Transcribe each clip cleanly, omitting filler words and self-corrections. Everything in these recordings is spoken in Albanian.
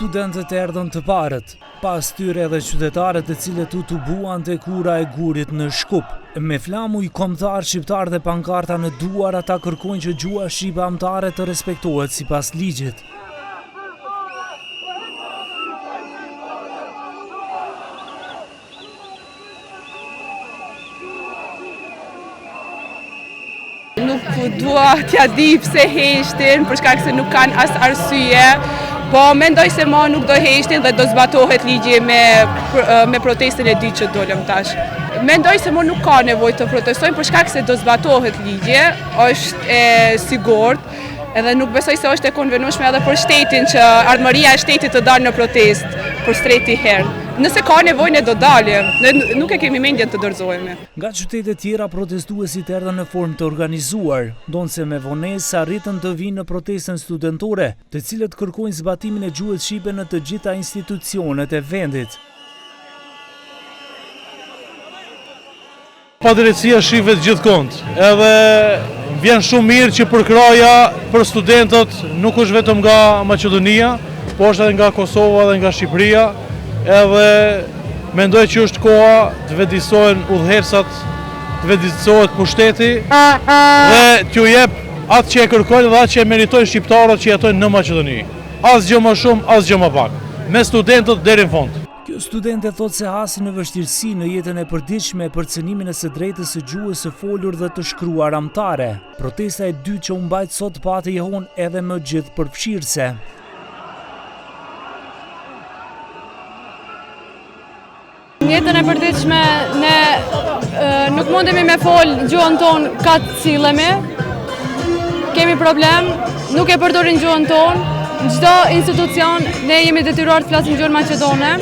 Studentët erdhën të parët, pas tyre edhe qytetarët e cilët u tubuan te kura e gurit në Shkup. Me flamuj kombëtar shqiptar dhe pankarta në duar, ata kërkojnë që gjua shqipe amtare të respektohet sipas ligjit. Nuk dua t'ja di pse heqtin, për shkak se nuk kanë as arsye, po mendoj se nuk do heqtin dhe do zbatohet ligji me protestën e dytë që dolëm tash. Mendoj se nuk ka nevojë të protestojmë për shkak se do zbatohet ligji, është e sigurt, edhe nuk besoj se është e konvenueshme edhe për shtetin që ardhmëria e shtetit të dalë në protestë për treti herë. Nëse ka nevojë ne do dalim, ne nuk e kemi mendjen të dorëzohemi. Nga qytete tjera protestuesit erdhën në formë të organizuar, ndonse me vonesë arritën të vinë në protestën studentore, të cilët kërkojnë zbatimin e gjuhës shqipe në të gjitha institucionet e vendit. Padrejtësia shifet gjithkund, edhe vjen shumë mirë që përkraja për studentët nuk është vetëm nga Maqedonia, po është edhe nga Kosova dhe nga Shqipëria, edhe mendoj që është koha të vetëdijsohen udhëhersat, të vetëdijsohet pushteti dhe t'ju jep atë që e kërkojnë dhe atë që e meritojnë shqiptarët që jetojnë në Maqedoni. Asgjë më shumë, asgjë më pak, me studentët deri në fund. Kjo studente thot se hasi në vështirësi në jetën e përditshme për cënimin e së drejtës së gjuhës së folur dhe të shkruar amtare. Protesta e dytë që u mbajt sot pati jehon edhe më gjithë përfshirëse. Në jetën e përditshme ne nuk mundemi me fol gjuhën tonë ka të cilemi. Kemi problem, nuk e përdorin gjuhën tonë. Në çdo institucion ne jemi detyruar të flasim gjuhën maqedone.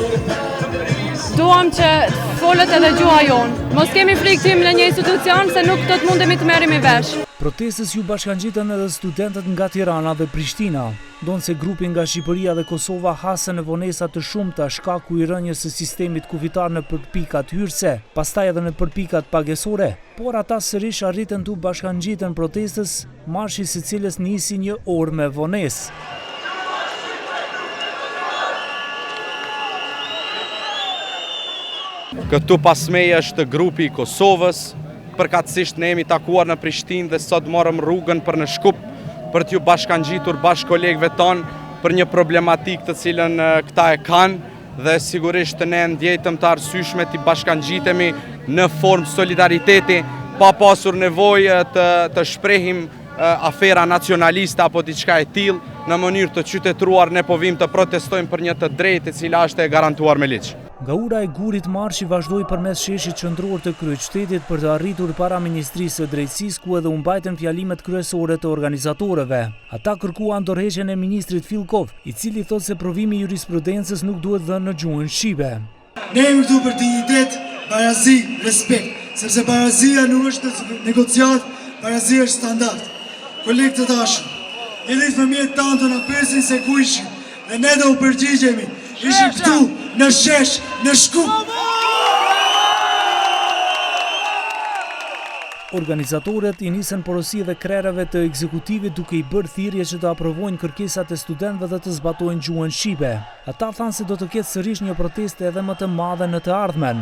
Duam që të folet edhe gjuha jonë. Mos kemi frikë të jemi në një institucion se nuk do të mundemi të merremi vesh. Protestës ju bashkangjitën edhe studentët nga Tirana dhe Prishtina, ndonse grupi nga Shqipëria dhe Kosova hasën në vonesa të shumta shkaku i rënjes së sistemit kufitar në përpikat hyrëse, pastaj edhe në përpikat pagesore, por ata sërish arritën të bashkangjitën protestës, marshi së cilës nisi një orë me vonesë. Këtu pas meje është grupi i Kosovës, përkatësisht ne jemi takuar në Prishtinë dhe sot morëm rrugën për në Shkup për t'ju bashkangjitur bashkë kolegëve tonë për një problematikë të cilën këta e kanë dhe sigurisht ne ndjejtëm të arsyeshme t'i bashkangjitemi në formë solidariteti, pa pasur nevojë të shprehim afera nacionaliste apo diçka e tillë, në mënyrë të qytetëruar ne po vim të protestojmë për një të drejtë e cila është e garantuar me ligj. Nga ura e gurit marshi vazhdoi përmes sheshit qendror të kryeqytetit për të arritur para Ministrisë së Drejtësisë, ku edhe u mbajtën fjalimet kryesore të organizatorëve. Ata kërkuan dorëheqjen e ministrit Filkov, i cili thotë se provimi i jurisprudencës nuk duhet dhënë në gjuhën shqipe. Ne jemi këtu për dinjitet, barazi, respekt, sepse barazia nuk është negociat, barazia është standard. Kolegë të dashur, jeni fëmijët tanë të na presin se ku ishim, dhe ne do u përgjigjemi. Ishim këtu, në Shesh, në Shkup. Organizatorët i nisën porosi dhe krerave të ekzekutivit duke i bërë thirrje që të aprovojnë kërkesat e studentëve dhe të zbatojnë gjuhën shqipe. Ata thanë se do të ketë sërish një protestë edhe më të madhe në të ardhmen.